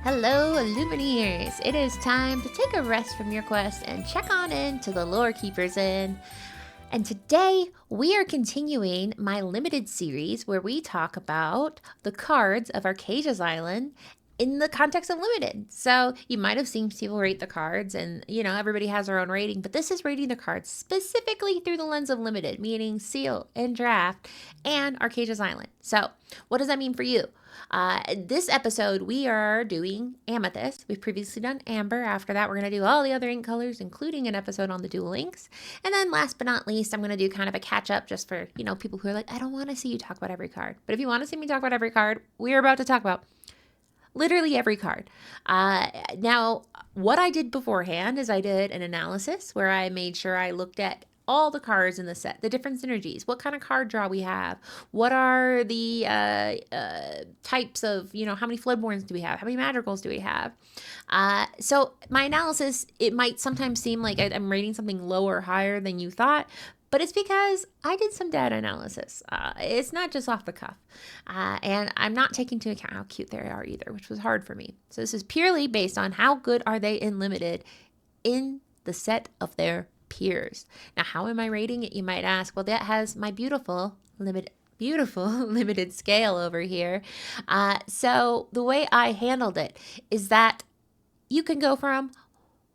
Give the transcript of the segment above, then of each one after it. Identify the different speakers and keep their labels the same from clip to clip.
Speaker 1: Hello, Lumineers! It is time to take a rest from your quest and check on in to the Lore Keeper's Inn. And today we are continuing my limited series where we talk about the cards of Archazia's Island in the context of limited. So you might have seen people rate the cards and, everybody has their own rating, but this is rating the cards specifically through the lens of limited, meaning seal and draft and Archazia's Island. So what does that mean for you? This episode, we are doing Amethyst. We've previously done Amber. After that, we're going to do all the other ink colors, including an episode on the dual inks. And then last but not least, I'm going to do kind of a catch up just for, people who are like, I don't want to see you talk about every card. But if you want to see me talk about every card, we're about to talk about literally every card. Now, what I did beforehand is I did an analysis where I made sure I looked at all the cards in the set, the different synergies, what kind of card draw we have, what are the types of, how many Floodborns do we have, how many Madrigals do we have. So my analysis, it might sometimes seem like I'm rating something lower or higher than you thought, but it's because I did some data analysis. It's not just off the cuff. And I'm not taking into account how cute they are either, which was hard for me. So this is purely based on how good are they in limited in the set of their peers. Now, how am I rating it? You might ask. Well, that has my beautiful limited scale over here. So the way I handled it is that you can go from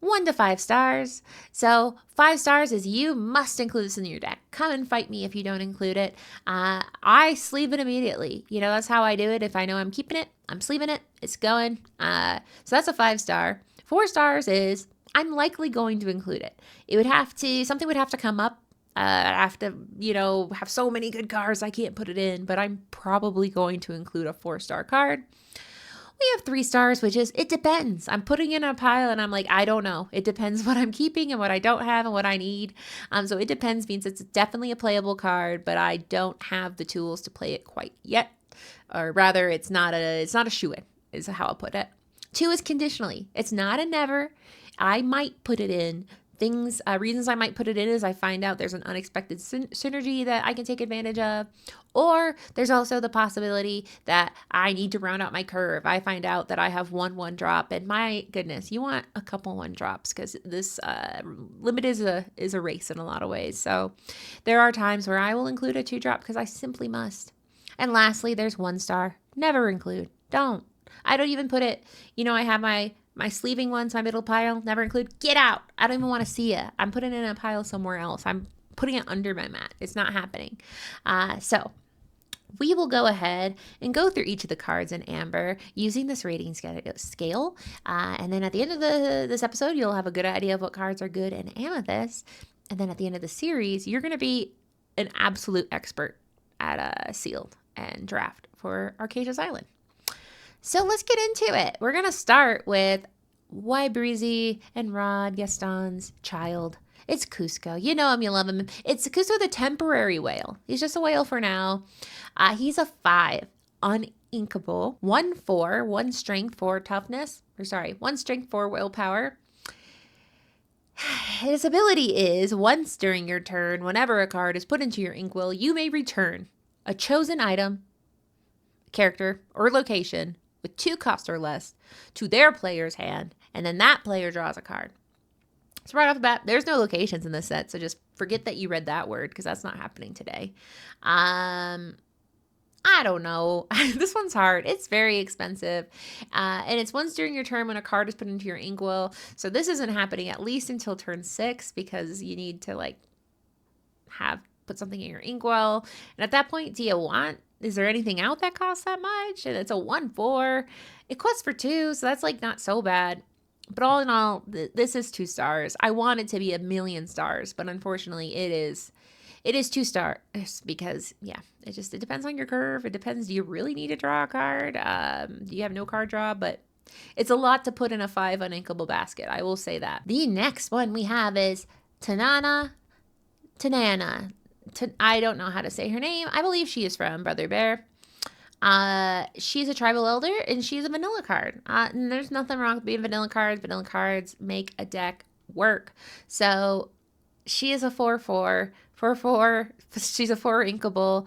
Speaker 1: 1 to 5 stars. So 5 stars is you must include this in your deck. Come and fight me if you don't include it. I sleeve it immediately. That's how I do it. If I know I'm keeping it, I'm sleeving it. It's going. So that's a 5 star. 4 stars is I'm likely going to include it. Something would have to come up. I have to, have so many good cards I can't put it in, but I'm probably going to include a 4-star card. We have 3 stars, which is, it depends. I'm putting in a pile and I'm like, I don't know. It depends what I'm keeping and what I don't have and what I need. So it depends means it's definitely a playable card, but I don't have the tools to play it quite yet. Or rather, it's not a shoo-in, is how I'll put it. 2 is conditionally. It's not a never. I might put it in. Reasons I might put it in is I find out there's an unexpected synergy that I can take advantage of. Or there's also the possibility that I need to round out my curve. I find out that I have 1/1 drop, and my goodness, you want a couple 1 drops because this limit is a race in a lot of ways. So there are times where I will include a 2 drop because I simply must. And lastly, there's 1 star. Never include. Don't. I don't even put it, I have my sleeving ones, my middle pile, never include. Get out. I don't even want to see it. I'm putting it in a pile somewhere else. I'm putting it under my mat. It's not happening. So we will go ahead and go through each of the cards in Amber using this rating scale. And then at the end of this episode, you'll have a good idea of what cards are good in Amethyst. And then at the end of the series, you're going to be an absolute expert at sealed and draft for Archazia's Island. So let's get into it. We're going to start with Why Breezy and Rod Gaston's child. It's Cusco. You know him, you love him. It's Cusco the temporary whale. He's just a whale for now. He's a 5, uninkable, 1/4, 1 strength, 4 toughness. 1 strength, 4 willpower. His ability is, once during your turn, whenever a card is put into your inkwell, you may return a chosen item, character, or location with 2 cost or less to their player's hand, and then that player draws a card. So right off the bat, there's no locations in this set, so just forget that you read that word because that's not happening today. I don't know. This one's hard. It's very expensive. And it's once during your turn when a card is put into your inkwell. So this isn't happening at least until turn 6 because you need to put something in your inkwell. And at that point, is there anything out that costs that much? And it's a 1/4. It quests for 2, so that's not so bad. But all in all, this is 2 stars. I want it to be 1,000,000 stars, but unfortunately it is 2 stars because, it depends on your curve. It depends. Do you really need to draw a card? Do you have no card draw? But it's a lot to put in a 5 uninkable basket. I will say that. The next one we have is Tanana. I don't know how to say her name. I believe she is from Brother Bear. She's a tribal elder and she's a vanilla card. And there's nothing wrong with being vanilla cards. Vanilla cards make a deck work. So she is a 4/4. She's a 4 inkable.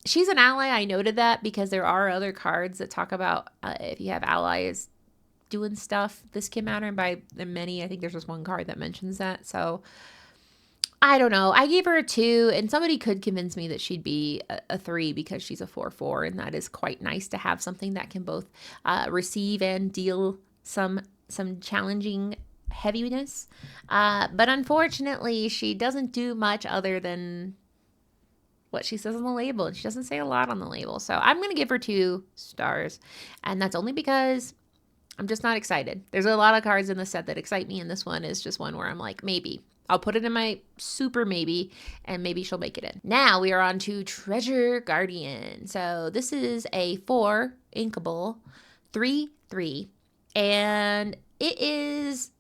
Speaker 1: She's an ally. I noted that because there are other cards that talk about if you have allies doing stuff, this can matter. And by the many, I think there's just one card that mentions that. So I don't know. I gave her a 2, and somebody could convince me that she'd be a 3 because she's a 4/4, and that is quite nice to have something that can both receive and deal some challenging heaviness. But unfortunately, she doesn't do much other than what she says on the label, and she doesn't say a lot on the label. So I'm going to give her 2 stars, and that's only because I'm just not excited. There's a lot of cards in the set that excite me, and this one is just one where I'm like, maybe. I'll put it in my super maybe, and maybe she'll make it in. Now we are on to Treasure Guardian. So this is a 4 inkable, 3/3, and it is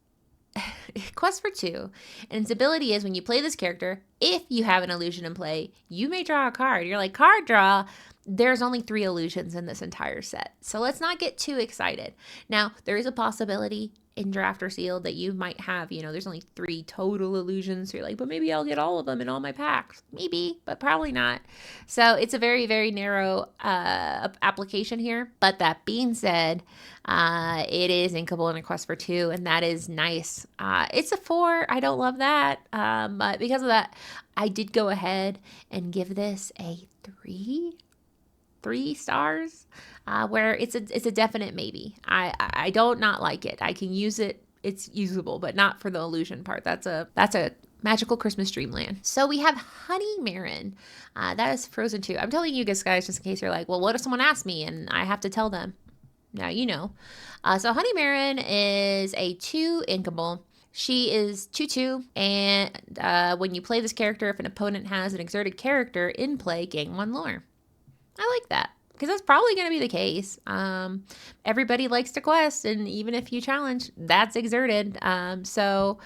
Speaker 1: quest for 2. And its ability is when you play this character, if you have an illusion in play, you may draw a card. You're like, card draw? There's only 3 illusions in this entire set. So let's not get too excited. Now, there is a possibility in draft or sealed that you might have, there's only 3 total illusions. So you're like, but maybe I'll get all of them in all my packs. Maybe, but probably not. So it's a very, very narrow application here. But that being said, it is inkable in a quest for 2, and that is nice. It's a 4. I don't love that. But because of that, I did go ahead and give this a 3 stars, where it's a definite maybe. I don't not like it. I can use it. It's usable, but not for the illusion part. That's a magical Christmas dreamland. So we have Honey Marin. That is Frozen 2. I'm telling you guys just in case you're like, well, what if someone asks me and I have to tell them? Now you know. So Honey Marin is a 2 inkable. She is 2/2, and when you play this character, if an opponent has an exerted character in play, gain 1 lore. I like that because that's probably going to be the case. Everybody likes to quest, and even if you challenge, that's exerted. So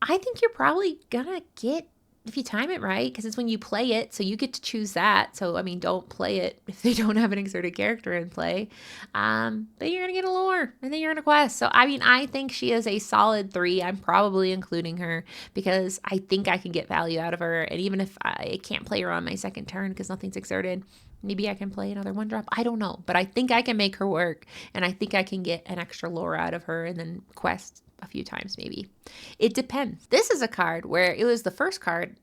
Speaker 1: I think you're probably going to get, if you time it right, because it's when you play it, so you get to choose that. So, I mean, don't play it if they don't have an exerted character in play. Then you're going to get a lore, and then you're going to quest. So, I mean, I think she is a solid 3. I'm probably including her because I think I can get value out of her. And even if I can't play her on my second turn because nothing's exerted, maybe I can play another 1-drop. I don't know. But I think I can make her work, and I think I can get an extra lore out of her and then quest a few times maybe. It depends. This is a card where it was the first card,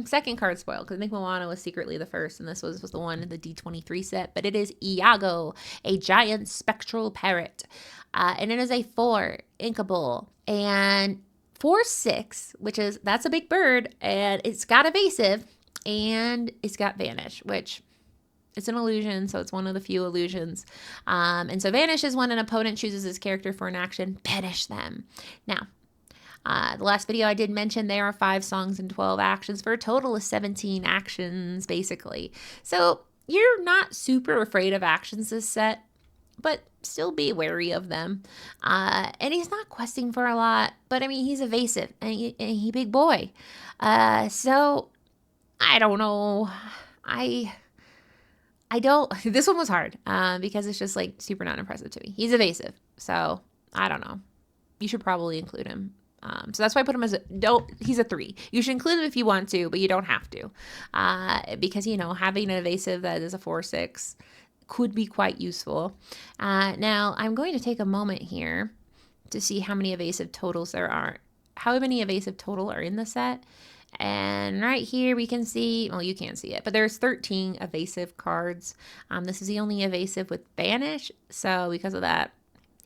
Speaker 1: second card spoiled, because I think Moana was secretly the first, and this was the one in the D23 set, but it is Iago, a giant spectral parrot. And it is a 4 inkable, and 4/6, that's a big bird, and it's got evasive, and it's got vanish, which it's an illusion, so it's one of the few illusions. And so vanish is when an opponent chooses his character for an action, banish them. Now, the last video I did mention there are 5 songs and 12 actions for a total of 17 actions, basically. So you're not super afraid of actions this set, but still be wary of them. And he's not questing for a lot, but I mean, he's evasive, and he big boy. So I don't know. I don't, this one was hard because it's just like super not impressive to me. He's evasive. So I don't know. You should probably include him. So that's why I put him as he's a 3. You should include him if you want to, but you don't have to. Because, having an evasive that is a 4/6 could be quite useful. Now I'm going to take a moment here to see how many evasive totals there are. How many evasive total are in the set? And right here we can see, well, you can't see it, but there's 13 evasive cards. This is the only evasive with banish. So because of that,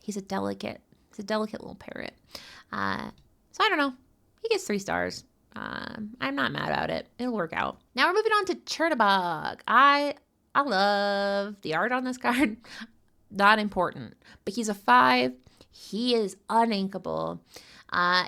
Speaker 1: he's a delicate little parrot. So I don't know. He gets 3 stars. I'm not mad about it. It'll work out. Now we're moving on to Chernabog. I love the art on this card. Not important, but he's a 5. He is uninkable.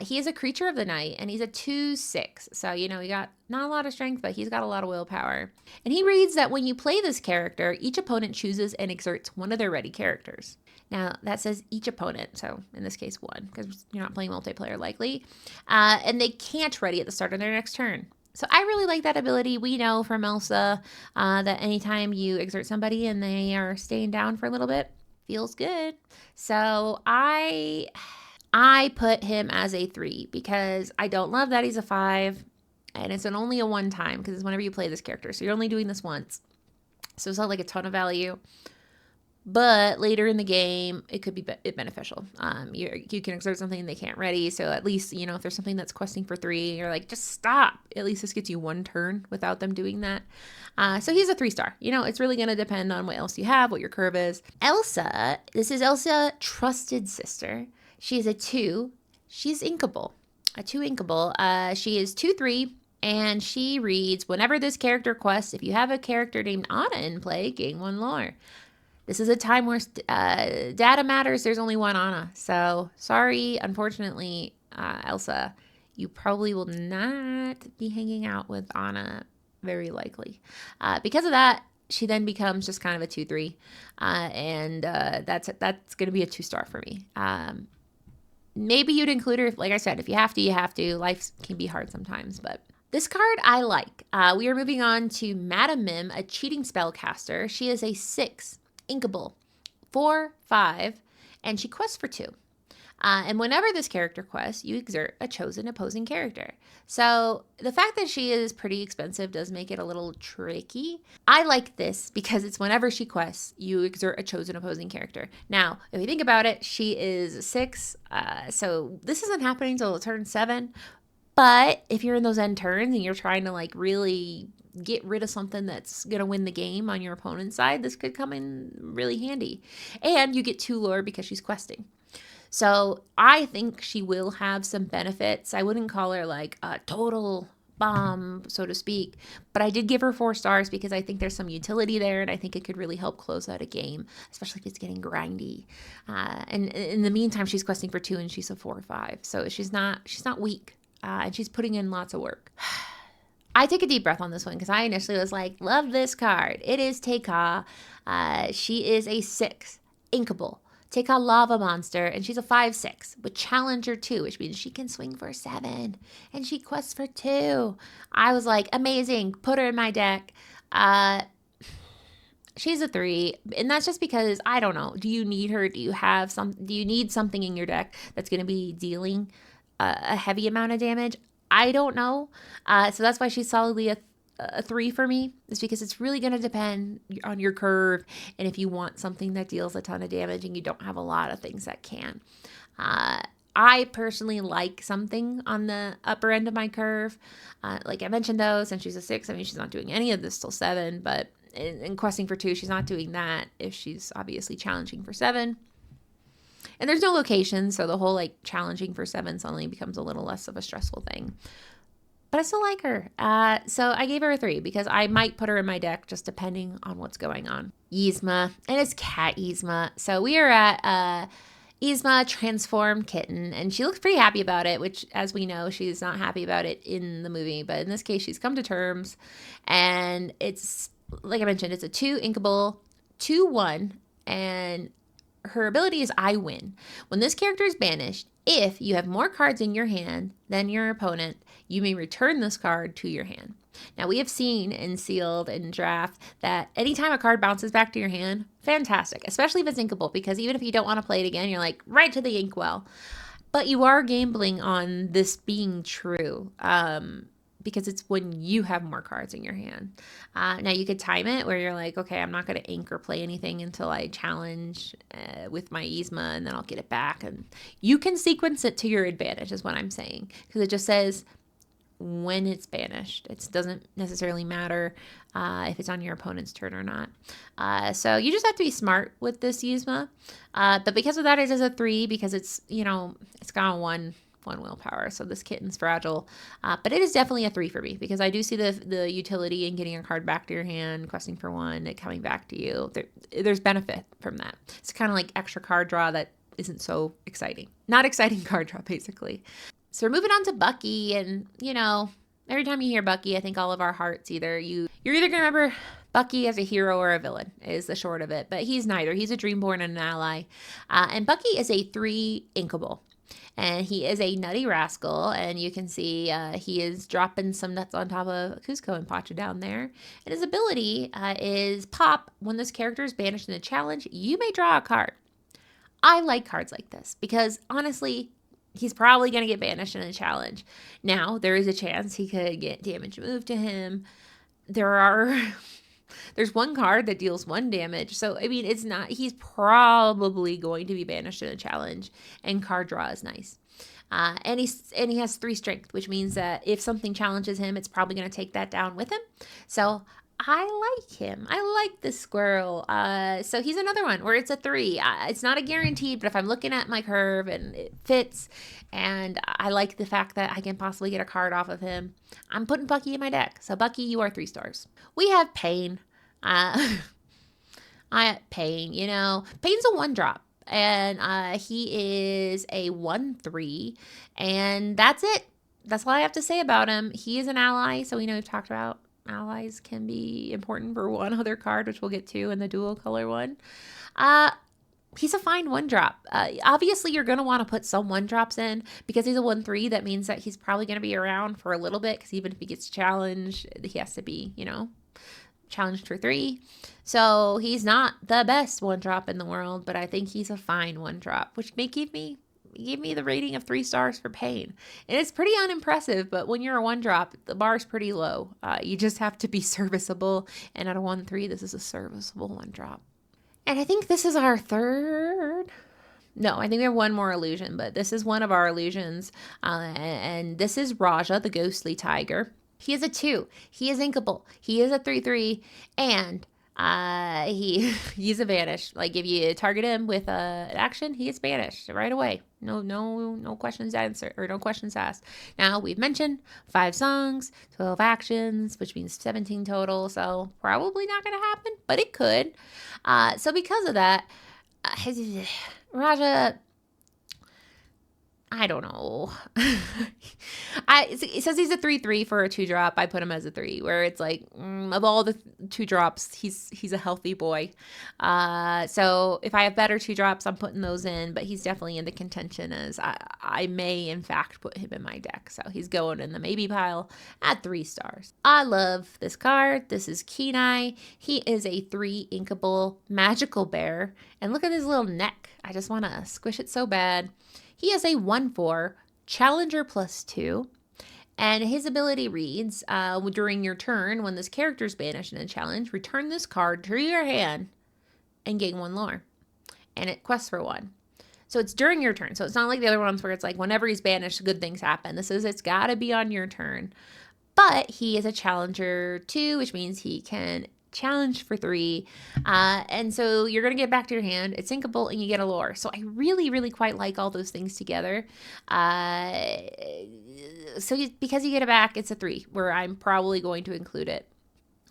Speaker 1: He is a creature of the night, and he's a 2/6. So, he got not a lot of strength, but he's got a lot of willpower. And he reads that when you play this character, each opponent chooses and exerts one of their ready characters. Now, that says each opponent, so in this case, 1, because you're not playing multiplayer likely. And they can't ready at the start of their next turn. So I really like that ability. We know from Elsa that anytime you exert somebody and they are staying down for a little bit, feels good. So I put him as a 3 because I don't love that he's a 5, and it's only a 1 time because it's whenever you play this character. So you're only doing this once. So it's not like a ton of value. But later in the game, it could be beneficial. You can exert something they can't ready. So at least, if there's something that's questing for 3, you're like, just stop. At least this gets you 1 turn without them doing that. So he's a 3-star. It's really going to depend on what else you have, what your curve is. Elsa, this is Elsa, trusted sister. She is a 2. She's inkable. A 2 inkable. She is 2/3. And she reads, whenever this character quests, if you have a character named Anna in play, gain 1 lore. This is a time where data matters. There's only 1 Anna. So sorry, unfortunately, Elsa, you probably will not be hanging out with Anna very likely. Because of that, she then becomes just kind of a 2/3. And that's going to be a 2-star for me. Maybe you'd include her, like I said, if you have to, you have to. Life can be hard sometimes, but... This card I like. We are moving on to Madam Mim, a cheating spellcaster. She is a 6, inkable, 4/5, and she quests for 2. And whenever this character quests, you exert a chosen opposing character. So the fact that she is pretty expensive does make it a little tricky. I like this because it's whenever she quests, you exert a chosen opposing character. Now, if you think about it, she is 6, so this isn't happening until turn 7. But if you're in those end turns and you're trying to really get rid of something that's going to win the game on your opponent's side, this could come in really handy. And you get 2 lore because she's questing. So I think she will have some benefits. I wouldn't call her like a total bomb, so to speak, but I did give her 4 stars because I think there's some utility there, and I think it could really help close out a game, especially if it's getting grindy. And in the meantime, she's questing for 2 and she's a 4/5, so she's not weak. And she's putting in lots of work. I take a deep breath on this one because I initially was like, love this card. It is Teika. She is a 6, inkable. Teika lava monster, and she's a 5/6 with Challenger 2, which means she can swing for 7, and she quests for 2. I was like, amazing. Put her in my deck. She's a 3, and that's just because, I don't know. Do you need her? Do you need something in your deck that's going to be dealing a heavy amount of damage? I don't know. So that's why she's solidly a 3 for me, is because it's really going to depend on your curve and if you want something that deals a ton of damage and you don't have a lot of things that can. I personally like something on the upper end of my curve. Like I mentioned, though, since she's a 6, I mean, she's not doing any of this till 7, but in questing for 2, she's not doing that if she's obviously challenging for 7. And there's no location, so the whole challenging for 7 suddenly becomes a little less of a stressful thing. But I still like her. So I gave her a 3 because I might put her in my deck just depending on what's going on. Yzma, and it's Cat Yzma. So we are at Yzma Transformed Kitten, and she looks pretty happy about it, which, as we know, she's not happy about it in the movie. But in this case, she's come to terms, and it's, like I mentioned, it's a 2 inkable, 2/1, and her ability is I win. When this character is banished, if you have more cards in your hand than your opponent, you may return this card to your hand. Now, we have seen in Sealed and Draft that anytime a card bounces back to your hand, fantastic, especially if it's inkable, because even if you don't want to play it again, you're like, right to the inkwell. But you are gambling on this being true, because it's when you have more cards in your hand. Now, you could time it where you're like, okay, I'm not going to ink or play anything until I challenge with my Yzma, and then I'll get it back. And you can sequence it to your advantage, is what I'm saying, because it just says when it's banished. It doesn't necessarily matter if it's on your opponent's turn or not. So you just have to be smart with this Yzma. But because of that, it is a 3 because it's, it's got one willpower, so this kitten's fragile, but it is definitely a 3 for me because I do see the utility in getting a card back to your hand, questing for 1, it coming back to you. There's benefit from that. It's kind of like extra card draw that isn't so exciting. Not exciting card draw, basically. So we're moving on to Bucky, and every time you hear Bucky, I think all of our hearts you're either gonna remember Bucky as a hero or a villain is the short of it, but he's neither. He's a Dreamborn and an ally, and Bucky is a 3 inkable. And he is a nutty rascal, and you can see he is dropping some nuts on top of Kuzco and Pacha down there. And his ability is Pop. When this character is banished in a challenge, you may draw a card. I like cards like this because, honestly, he's probably going to get banished in a challenge. Now, there is a chance he could get damage moved to him. There are There's one card that deals 1 damage. So, I mean, it's not, he's probably going to be banished in a challenge, and card draw is nice. And he has 3 strength, which means that if something challenges him, it's probably going to take that down with him. So I like him. I like this squirrel. So he's another one where it's a 3. It's not a guaranteed, but if I'm looking at my curve and it fits, and I like the fact that I can possibly get a card off of him, I'm putting Bucky in my deck. So Bucky, you are 3 stars. We have Pain. Pain, Pain's a 1-drop. And he is a 1/3, and that's it. That's all I have to say about him. He is an ally, so we know we've talked about allies can be important for one other card, which we'll get to in the dual color one. He's a fine 1-drop. Obviously, you're going to want to put some 1-drops in because he's a 1/3. That means that he's probably going to be around for a little bit because even if he gets challenged, he has to be, challenged for 3. So he's not the best 1-drop in the world, but I think he's a fine 1-drop, which may give me the rating of 3 stars for Pain. And it's pretty unimpressive, but when you're a 1-drop, the bar's pretty low. You just have to be serviceable, and at a 1/3, this is a serviceable 1-drop. And I think this is our third. No, I think we have one more illusion, but this is one of our illusions, and this is Raja, the ghostly tiger. He is a 2. He is inkable. He is a 3/3, and he's a banish. Like if you target him with an action, he gets banished right away. No questions answered or no questions asked. Now we've mentioned 5 songs, 12 actions, which means 17 total. So probably not going to happen, but it could. So because of that, Raja, I don't know. It says he's a 3/3 for a 2-drop. I put him as a 3, where it's like, of all the 2-drops, he's a healthy boy. So if I have better 2-drops, I'm putting those in, but he's definitely in the contention as I may, in fact, put him in my deck. So he's going in the maybe pile at 3 stars. I love this card. This is Kenai. He is a 3 inkable magical bear. And look at his little neck. I just want to squish it so bad. He is a 1/4, Challenger +2, and his ability reads, during your turn, when this character is banished in a challenge, return this card to your hand and gain 1 lore. And it quests for 1. So it's during your turn. So it's not like the other ones where it's like whenever he's banished, good things happen. This is, it's got to be on your turn. But he is a Challenger 2, which means he can challenge for 3, and so you're gonna get back to your hand. It's inkable and you get a lore. So I really quite like all those things together. Because you get it back, it's a 3, where I'm probably going to include it.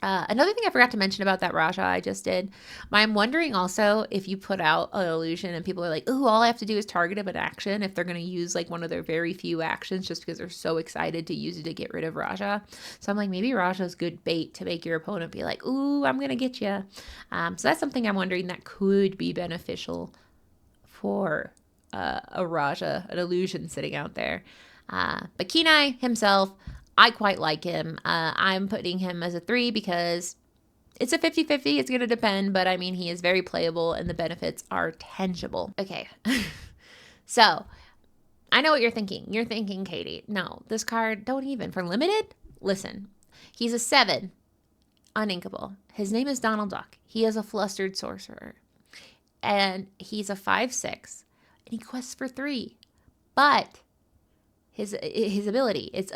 Speaker 1: Another thing I forgot to mention about that Raja I just did, I'm wondering also if you put out an illusion and people are like, ooh, all I have to do is target him an action, if they're going to use like one of their very few actions just because they're so excited to use it to get rid of Raja. So I'm like, maybe Raja's good bait to make your opponent be like, ooh, I'm going to get you. So that's something I'm wondering that could be beneficial for a Raja, an illusion sitting out there. But Kenai himself, I quite like him. I'm putting him as a 3 because it's a 50-50. It's going to depend, but I mean, he is very playable and the benefits are tangible. Okay. So I know what you're thinking. You're thinking, Katie, no, this card, don't even. For limited, listen, he's a 7, uninkable. His name is Donald Duck. He is a flustered sorcerer. And he's a 5/6. And he quests for 3. But his ability is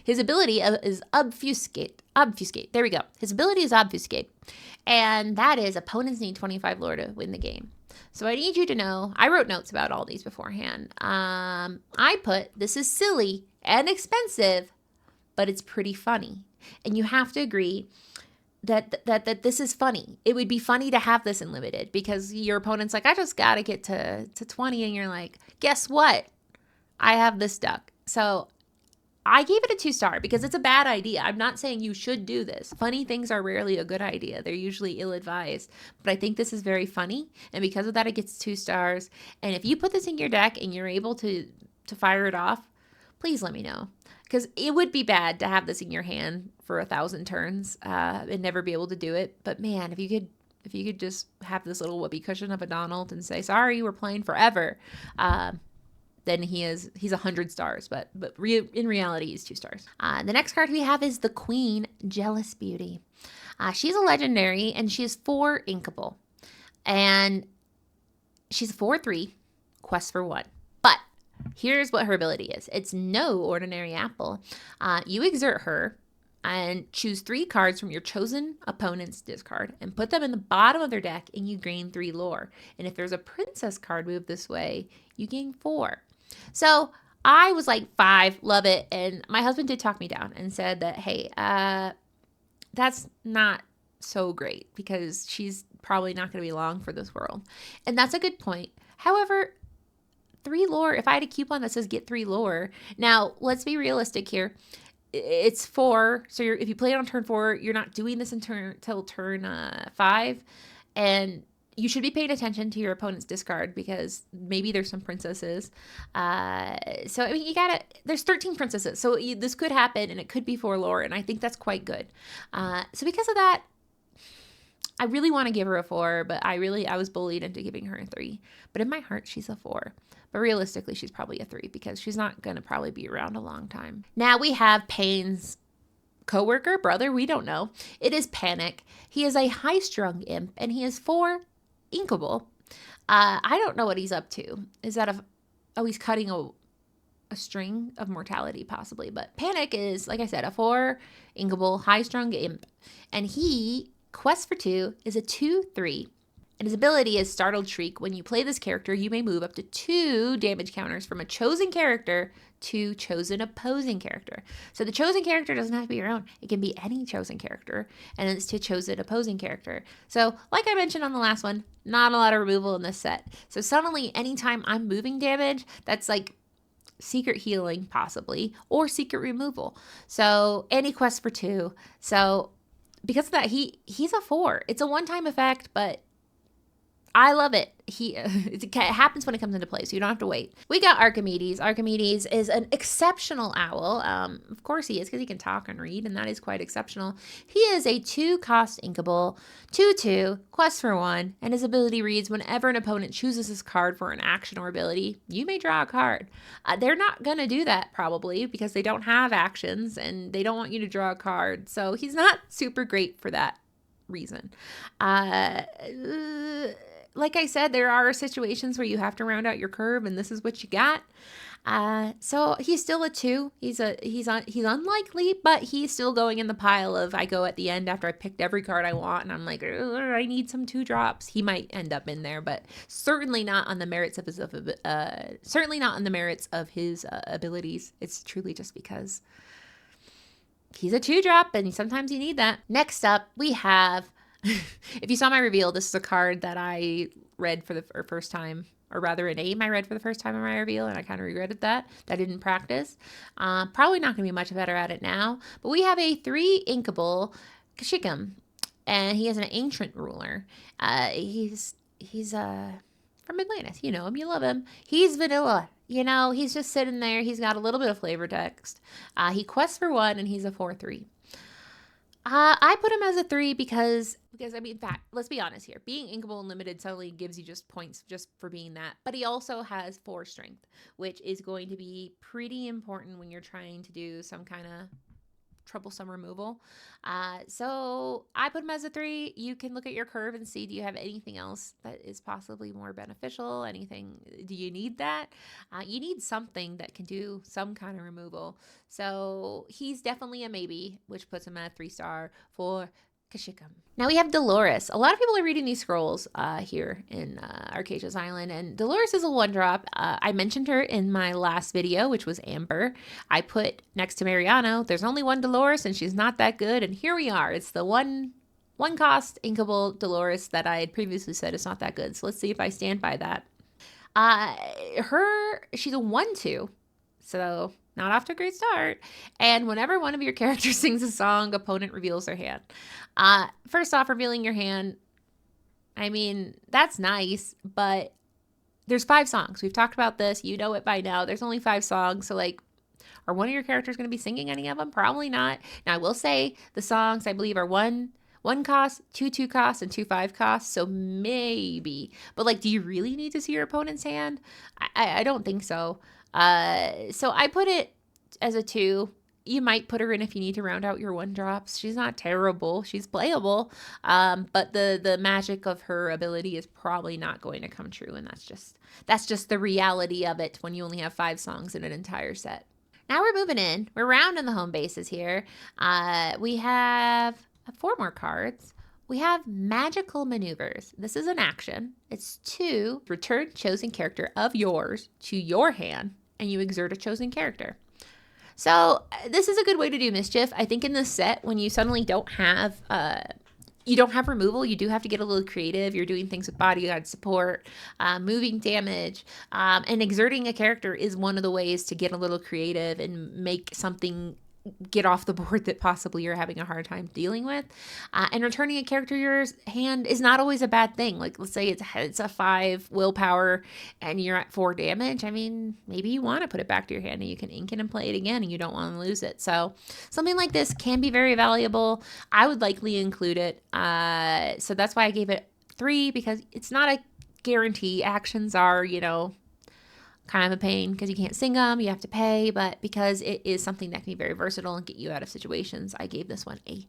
Speaker 1: his ability is obfuscate. Obfuscate. There we go. His ability is obfuscate. And that is opponents need 25 lore to win the game. So I need you to know, I wrote notes about all these beforehand. I put, this is silly and expensive, but it's pretty funny. And you have to agree that this is funny. It would be funny to have this in limited because your opponent's like, I just got to get to 20. And you're like, guess what? I have this duck. So I gave it a 2-star because it's a bad idea. I'm not saying you should do this. Funny things are rarely a good idea. They're usually ill-advised. But I think this is very funny. And because of that, it gets 2 stars. And if you put this in your deck and you're able to fire it off, please let me know. Because it would be bad to have this in your hand for 1,000 turns and never be able to do it. But man, if you could just have this little whoopee cushion of a Donald and say, sorry, we're playing forever. then he's 100 stars, but in reality, he's 2 stars. The next card we have is the Queen, Jealous Beauty. She's a legendary, and she is 4 inkable. And she's a 4/3, quest for 1. But here's what her ability is. It's no ordinary apple. You exert her and choose 3 cards from your chosen opponent's discard and put them in the bottom of their deck, and you gain 3 lore. And if there's a princess card moved this way, you gain 4. So I was like 5, love it. And my husband did talk me down and said that, hey, that's not so great because she's probably not going to be long for this world. And that's a good point. However, 3 lore, if I had a coupon that says get 3 lore, now let's be realistic here. It's 4. So if you play it on turn 4, you're not doing this until turn 5. And you should be paying attention to your opponent's discard because maybe there's some princesses. So, I mean, there's 13 princesses. So this could happen and it could be 4 lore. And I think that's quite good. So because of that, I really want to give her a 4, but I was bullied into giving her a 3. But in my heart, she's a 4. But realistically, she's probably a 3 because she's not going to probably be around a long time. Now we have Payne's coworker, brother, we don't know. It is Panic. He is a high-strung imp, and he is 4 inkable. I don't know what he's up to. Is that he's cutting a string of mortality possibly. But Panic is, like I said, a 4 inkable, high-strung imp. And he, quest for 2, is a 2/3. And his ability is Startled Shriek. When you play this character, you may move up to 2 damage counters from a chosen character to chosen opposing character. So the chosen character doesn't have to be your own. It can be any chosen character, and it's to chosen opposing character. So like I mentioned on the last one, not a lot of removal in this set. So suddenly, anytime I'm moving damage, that's like secret healing possibly, or secret removal. So any quest for 2. So because of that, he's a 4. It's a one-time effect, but I love it. It happens when it comes into play, so you don't have to wait. We got Archimedes. Archimedes is an exceptional owl. Of course he is, because he can talk and read, and that is quite exceptional. He is a 2-cost inkable, 2/2, quest for 1, and his ability reads, whenever an opponent chooses this card for an action or ability, you may draw a card. They're not going to do that, probably, because they don't have actions, and they don't want you to draw a card, so he's not super great for that reason. Like I said, there are situations where you have to round out your curve, and this is what you got. So he's still a 2. He's unlikely, but he's still going in the pile of I go at the end after I picked every card I want, and I'm like, I need some 2 drops. He might end up in there, but certainly not on the merits of his abilities. It's truly just because he's a 2-drop, and sometimes you need that. Next up, we have. If you saw my reveal, this is a card that I read for the first time, or rather a name I read for the first time in my reveal, and I kind of regretted that I didn't practice. Probably not going to be much better at it now, but we have a 3 inkable Kashyyyk, and he is an ancient ruler. He's from Atlantis. You know him, you love him. He's vanilla. He's just sitting there. He's got a little bit of flavor text. He quests for 1, and he's a 4/3. I put him as a 3 because I mean, in fact, let's be honest here. Being inkable and limited suddenly gives you just points just for being that. But he also has 4 strength, which is going to be pretty important when you're trying to do some kind of troublesome removal. So I put him as a 3. You can look at your curve and see, do you have anything else that is possibly more beneficial? Do you need that? You need something that can do some kind of removal. So he's definitely a maybe, which puts him at a 3-star for Kashyyyk. Now we have Dolores. A lot of people are reading these scrolls here in Archazia's Island, and Dolores is a 1-drop. I mentioned her in my last video, which was Amber. I put next to Mariano, there's only one Dolores, and she's not that good, and here we are. It's the one-cost inkable Dolores that I had previously said is not that good, so let's see if I stand by that. She's a 1/2, so not off to a great start. And whenever one of your characters sings a song, opponent reveals their hand. First off, revealing your hand, I mean, that's nice, but there's 5 songs. We've talked about this. You know it by now. There's only 5 songs. So, like, are one of your characters going to be singing any of them? Probably not. Now, I will say the songs, I believe, are one 1 cost, 2 costs, and 2 5 costs. So maybe. But like, do you really need to see your opponent's hand? I don't think so. So I put it as a 2. You might put her in if you need to round out your 1 drops. She's not terrible. She's playable. But the magic of her ability is probably not going to come true. And that's just the reality of it when you only have 5 songs in an entire set. Now we're moving in. We're rounding the home bases here. We have 4 more cards. We have Magical Maneuvers. This is an action. It's to return chosen character of yours to your hand, and you exert a chosen character. So this is a good way to do mischief. I think in this set, when you suddenly don't have removal, you do have to get a little creative. You're doing things with bodyguard support, moving damage, and exerting a character is one of the ways to get a little creative and make something get off the board that possibly you're having a hard time dealing with. And returning a character to your hand is not always a bad thing. Like, let's say it's a 5 willpower and you're at 4 damage. I mean, maybe you want to put it back to your hand and you can ink it and play it again and you don't want to lose it. So something like this can be very valuable. I would likely include it. So that's why I gave it 3, because it's not a guarantee. Actions are, kind of a pain because you can't sing them, you have to pay, but because it is something that can be very versatile and get you out of situations, I gave this one a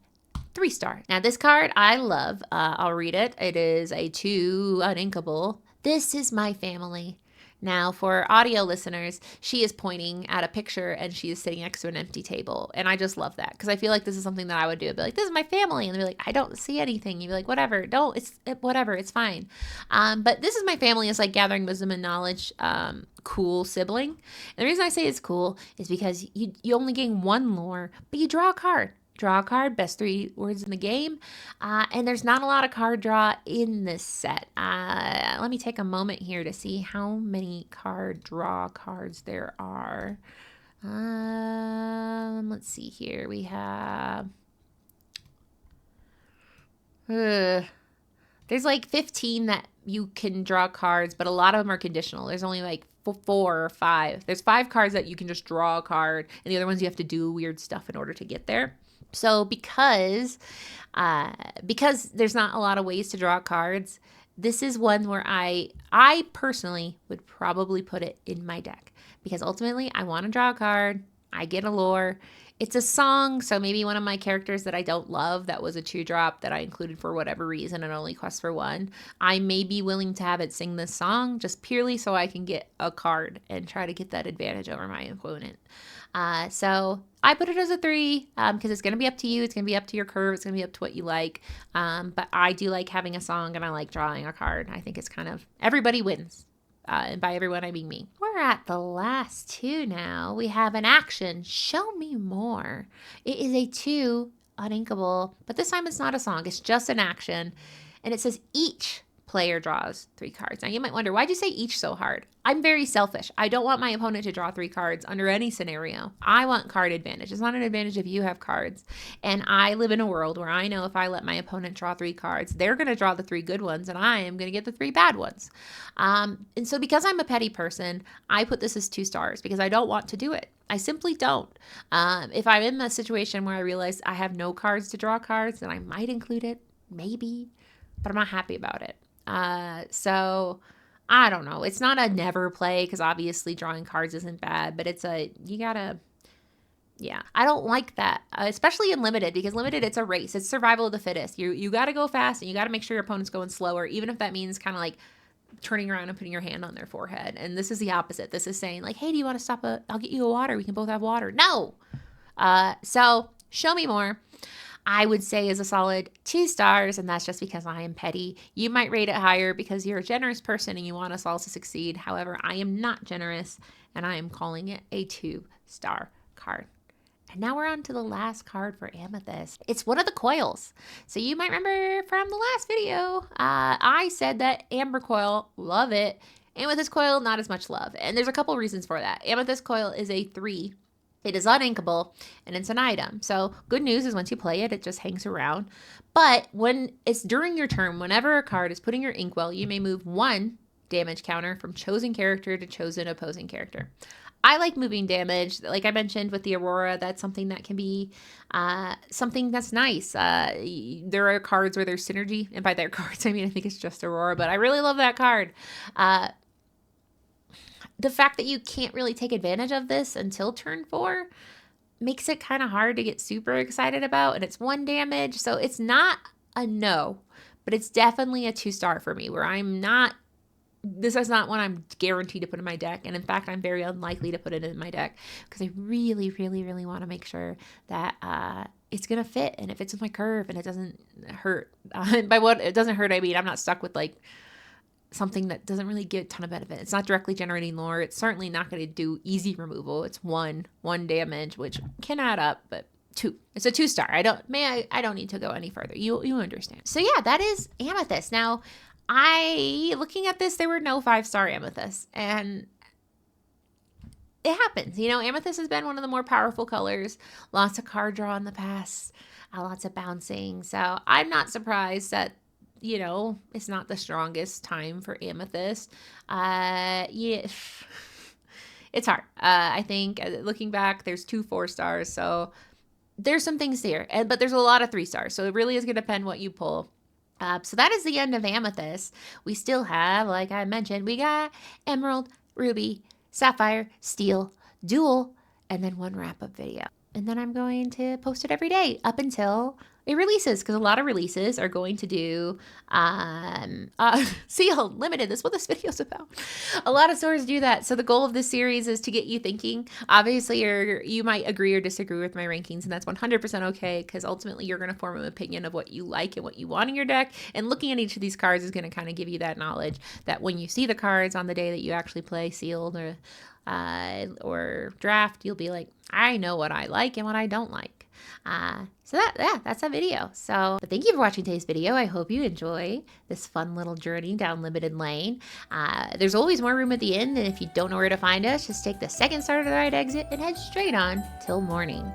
Speaker 1: 3-star. Now this card I love. I'll read it. It is a 2 uninkable. This is my family. Now, for audio listeners, she is pointing at a picture and she is sitting next to an empty table. And I just love that because I feel like this is something that I would do. I'd be like, this is my family. And they'd be like, I don't see anything. You'd be like, whatever. Whatever. It's fine. But this is my family is like gathering wisdom and knowledge, cool sibling. And the reason I say it's cool is because you only gain 1 lore, but you draw a card. Draw a card, best 3 words in the game. And there's not a lot of card draw in this set. Let me take a moment here to see how many card draw cards there are. Let's see here. We have... there's like 15 that you can draw cards, but a lot of them are conditional. There's only like 4 or 5. There's 5 cards that you can just draw a card, and the other ones you have to do weird stuff in order to get there. So because there's not a lot of ways to draw cards, this is one where I personally would probably put it in my deck because ultimately I want to draw a card. I get a lore. It's a song, so maybe one of my characters that I don't love that was a 2-drop that I included for whatever reason and only costs for 1. I may be willing to have it sing this song just purely so I can get a card and try to get that advantage over my opponent. So I put it as a 3 because it's going to be up to you. It's going to be up to your curve. It's going to be up to what you like. But I do like having a song and I like drawing a card. I think it's kind of everybody wins. And by everyone, I mean me. We're at the last 2 now. We have an action. Show me more. It is a 2 uninkable, but this time it's not a song. It's just an action. And it says each player draws 3 cards. Now you might wonder, why'd you say each so hard? I'm very selfish. I don't want my opponent to draw 3 cards under any scenario. I want card advantage. It's not an advantage if you have cards. And I live in a world where I know if I let my opponent draw 3 cards, they're going to draw the 3 good ones and I am going to get the 3 bad ones. And so because I'm a petty person, I put this as 2 stars because I don't want to do it. I simply don't. If I'm in a situation where I realize I have no cards to draw cards, then I might include it, maybe, but I'm not happy about it. So I don't know. It's not a never play because obviously drawing cards isn't bad, but it's I don't like that, especially in limited because limited, it's a race. It's survival of the fittest. You got to go fast and you got to make sure your opponent's going slower, even if that means kind of like turning around and putting your hand on their forehead. And this is the opposite. This is saying like, hey, do you want to stop I'll get you a water. We can both have water. No. So show me more. I would say is a solid 2 stars, and that's just because I am petty. You might rate it higher because you're a generous person and you want us all to succeed. However, I am not generous, and I am calling it a 2-star card. And now we're on to the last card for Amethyst. It's one of the coils. So you might remember from the last video, I said that Amber Coil, love it. Amethyst Coil, not as much love. And there's a couple reasons for that. Amethyst Coil is a 3. It is uninkable, and it's an item. So good news is once you play it, it just hangs around. But when it's during your turn, whenever a card is put in your inkwell, you may move 1 damage counter from chosen character to chosen opposing character. I like moving damage. Like I mentioned with the Aurora, that's something that can be something that's nice. There are cards where there's synergy, and by their cards, I mean, I think it's just Aurora, but I really love that card. The fact that you can't really take advantage of this until turn 4 makes it kind of hard to get super excited about, and it's 1 damage, so it's not a no, but it's definitely a 2-star for me, where this is not one I'm guaranteed to put in my deck, and in fact, I'm very unlikely to put it in my deck, because I really, really, really want to make sure that it's going to fit, and it fits with my curve, and it doesn't hurt. By what it doesn't hurt, I mean, I'm not stuck with, like, something that doesn't really get a ton of benefit. It's not directly generating lore. It's certainly not going to do easy removal. It's one damage, which can add up, but 2. It's a 2-star. I don't need to go any further. You understand. So yeah, that is Amethyst. Now, looking at this, there were no 5-star Amethysts, and it happens. You know, Amethyst has been one of the more powerful colors. Lots of card draw in the past, lots of bouncing. So I'm not surprised that, you know, it's not the strongest time for Amethyst. Yeah, it's hard. I think looking back, there's 2 4-stars, so there's some things there, but there's a lot of 3-stars, so it really is going to depend what you pull. So that is the end of Amethyst. We still have, like I mentioned, we got Emerald, Ruby, Sapphire, Steel, Dual, and then 1 wrap-up video. And then I'm going to post it every day up until it releases, because a lot of releases are going to do sealed, limited. That's what this video is about. A lot of stores do that. So the goal of this series is to get you thinking. Obviously, you might agree or disagree with my rankings, and that's 100% okay, because ultimately you're going to form an opinion of what you like and what you want in your deck. And looking at each of these cards is going to kind of give you that knowledge that when you see the cards on the day that you actually play sealed or draft, you'll be like, I know what I like and what I don't like. So that's that video. But thank you for watching today's video. I hope you enjoy this fun little journey down Limited Lane. There's always more room at the end, and if you don't know where to find us, just take the second start of the right exit and head straight on till morning.